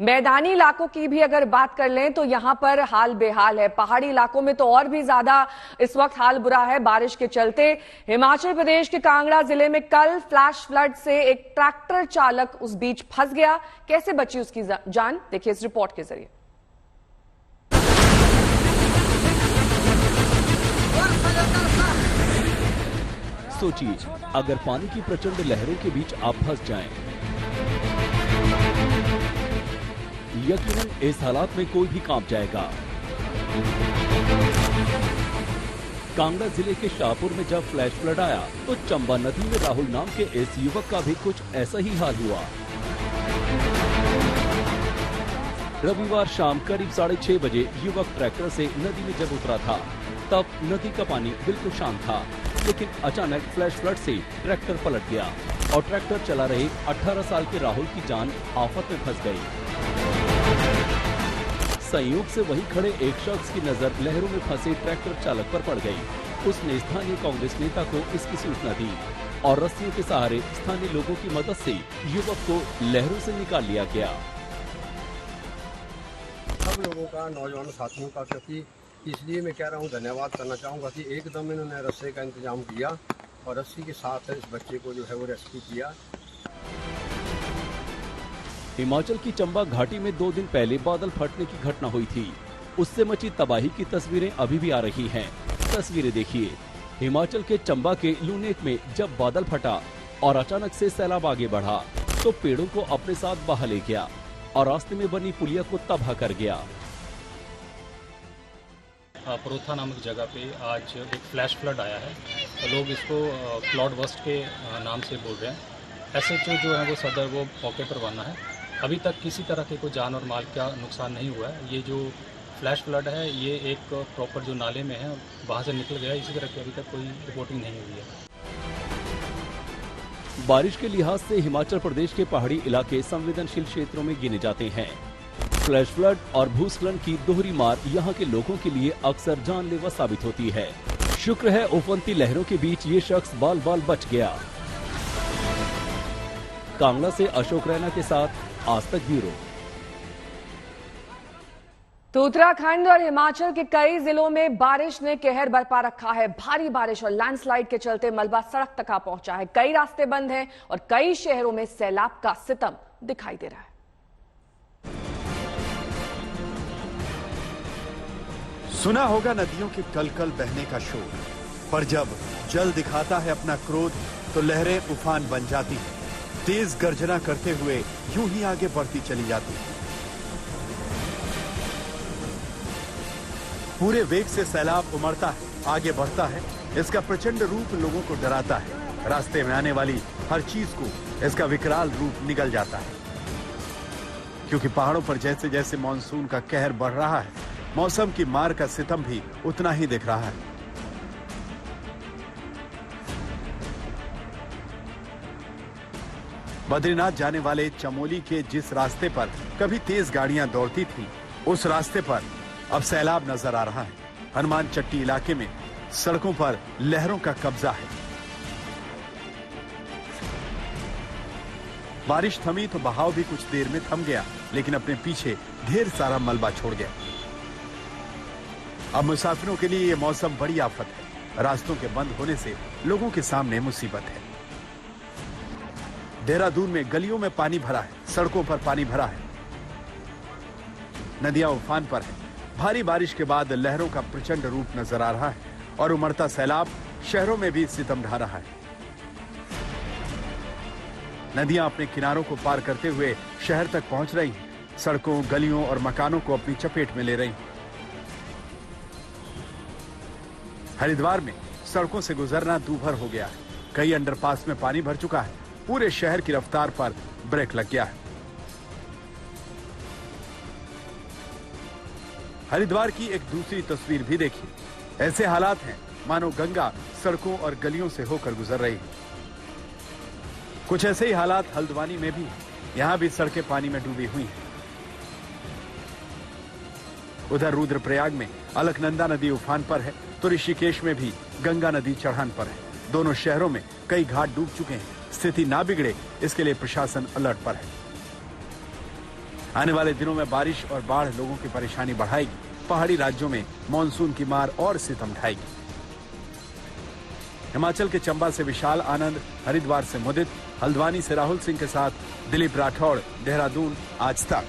मैदानी इलाकों की भी अगर बात कर लें तो यहां पर हाल बेहाल है। पहाड़ी इलाकों में तो और भी ज्यादा इस वक्त हाल बुरा है बारिश के चलते। हिमाचल प्रदेश के कांगड़ा जिले में कल फ्लैश फ्लड से एक ट्रैक्टर चालक उस बीच फंस गया। कैसे बची उसकी जान, देखिए इस रिपोर्ट के जरिए। सोचिए, अगर पानी की प्रचंड लहरों के बीच आप फंस जाएं, यकीनन इस हालात में कोई भी कांप जाएगा। कांगड़ा जिले के शाहपुर में जब फ्लैश फ्लड आया तो चंबा नदी में राहुल नाम के इस युवक का भी कुछ ऐसा ही हाल हुआ। रविवार शाम करीब 6:30 बजे युवक ट्रैक्टर से नदी में जब उतरा था तब नदी का पानी बिल्कुल शांत था, लेकिन अचानक फ्लैश फ्लड से ट्रैक्टर पलट गया और ट्रैक्टर चला रहे 18 साल के राहुल की जान आफत में फंस गई। संयोग से वहीं खड़े एक शख्स की नजर लहरों में फंसे ट्रैक्टर चालक पर पड़ गई। उसने स्थानीय कांग्रेस नेता को इसकी सूचना दी और रस्सियों के सहारे स्थानीय लोगों की मदद से युवक को लहरों से निकाल लिया गया। सब लोगों का, नौजवान साथियों का, क्योंकि इसलिए मैं कह रहा हूँ, धन्यवाद करना चाहूँगा कि एकदम इन्होंने रस्से का इंतजाम किया और रस्सी के साथ इस बच्चे को जो है वो रेस्क्यू किया। हिमाचल की चंबा घाटी में 2 दिन पहले बादल फटने की घटना हुई थी। उससे मची तबाही की तस्वीरें अभी भी आ रही हैं। तस्वीरें देखिए, हिमाचल के चंबा के लूनेक में जब बादल फटा और अचानक से सैलाब आगे बढ़ा तो पेड़ों को अपने साथ बहा ले गया और रास्ते में बनी पुलिया को तबाह कर गया। परोथा नामक जगह पे आज एक फ्लैश फ्लड आया है, तो लोग इसको क्लाउड बस्ट के नाम से बोल रहे हैं। SHO जो है वो सदर वो मौके पर बना है। अभी तक किसी तरह के कोई जान और माल का नुकसान नहीं हुआ है। ये जो फ्लैश फ्लड है ये एक प्रॉपर जो नाले में है वहाँ से निकल गया, इसी तरह की अभी तक कोई रिपोर्टिंग नहीं हुई है। बारिश के लिहाज से हिमाचल प्रदेश के पहाड़ी इलाके संवेदनशील क्षेत्रों में गिने जाते हैं। फ्लैश फ्लड और भूस्खलन की दोहरी मार यहाँ के लोगों के लिए अक्सर जानलेवा साबित होती है। शुक्र है उफनती लहरों के बीच ये शख्स बाल बाल बच गया। कांगड़ा से अशोक रैना के साथ आज तक ब्यूरो। तो उत्तराखंड और हिमाचल के कई जिलों में बारिश ने कहर बरपा रखा है। भारी बारिश और लैंडस्लाइड के चलते मलबा सड़क तक आ पहुंचा है। कई रास्ते बंद हैं और कई शहरों में सैलाब का सितम दिखाई दे रहा है। सुना होगा नदियों के कल-कल बहने का शोर, पर जब जल दिखाता है अपना क्रोध तो लहरें उफान बन जाती हैं, तेज गर्जना करते हुए यूं ही आगे बढ़ती चली जाती है। पूरे वेग से सैलाब उमड़ता है, आगे बढ़ता है। इसका प्रचंड रूप लोगों को डराता है। रास्ते में आने वाली हर चीज को इसका विकराल रूप निगल जाता है, क्योंकि पहाड़ों पर जैसे जैसे मानसून का कहर बढ़ रहा है, मौसम की मार का सितम भी उतना ही दिख रहा है। बद्रीनाथ जाने वाले चमोली के जिस रास्ते पर कभी तेज गाड़ियां दौड़ती थीं, उस रास्ते पर अब सैलाब नजर आ रहा है। हनुमान चट्टी इलाके में सड़कों पर लहरों का कब्जा है। बारिश थमी तो बहाव भी कुछ देर में थम गया, लेकिन अपने पीछे ढेर सारा मलबा छोड़ गया। अब मुसाफिरों के लिए ये मौसम बड़ी आफत है। रास्तों के बंद होने से लोगों के सामने मुसीबत है। देहरादून में गलियों में पानी भरा है, सड़कों पर पानी भरा है, नदियां उफान पर है। भारी बारिश के बाद लहरों का प्रचंड रूप नजर आ रहा है और उमड़ता सैलाब शहरों में भी सितम ढा रहा है। नदियां अपने किनारों को पार करते हुए शहर तक पहुंच रही हैं, सड़कों, गलियों और मकानों को अपनी चपेट में ले रही हैं। हरिद्वार में सड़कों से गुजरना दूभर हो गया है। कई अंडरपास में पानी भर चुका है। पूरे शहर की रफ्तार पर ब्रेक लग गया है। हरिद्वार की एक दूसरी तस्वीर भी देखिए। ऐसे हालात हैं मानो गंगा सड़कों और गलियों से होकर गुजर रही है। कुछ ऐसे ही हालात हल्द्वानी में भी हैं। यहां भी सड़कें पानी में डूबी हुई हैं। उधर रुद्रप्रयाग में अलकनंदा नदी उफान पर है तो ऋषिकेश में भी गंगा नदी चढ़ान पर है। दोनों शहरों में कई घाट डूब चुके हैं। स्थिति ना बिगड़े इसके लिए प्रशासन अलर्ट पर है। आने वाले दिनों में बारिश और बाढ़ लोगों की परेशानी बढ़ाएगी। पहाड़ी राज्यों में मॉनसून की मार और सितम ढाएगी। हिमाचल के चंबा से विशाल आनंद, हरिद्वार से मुदित, हल्द्वानी से राहुल सिंह के साथ दिलीप राठौड़, देहरादून, आज तक।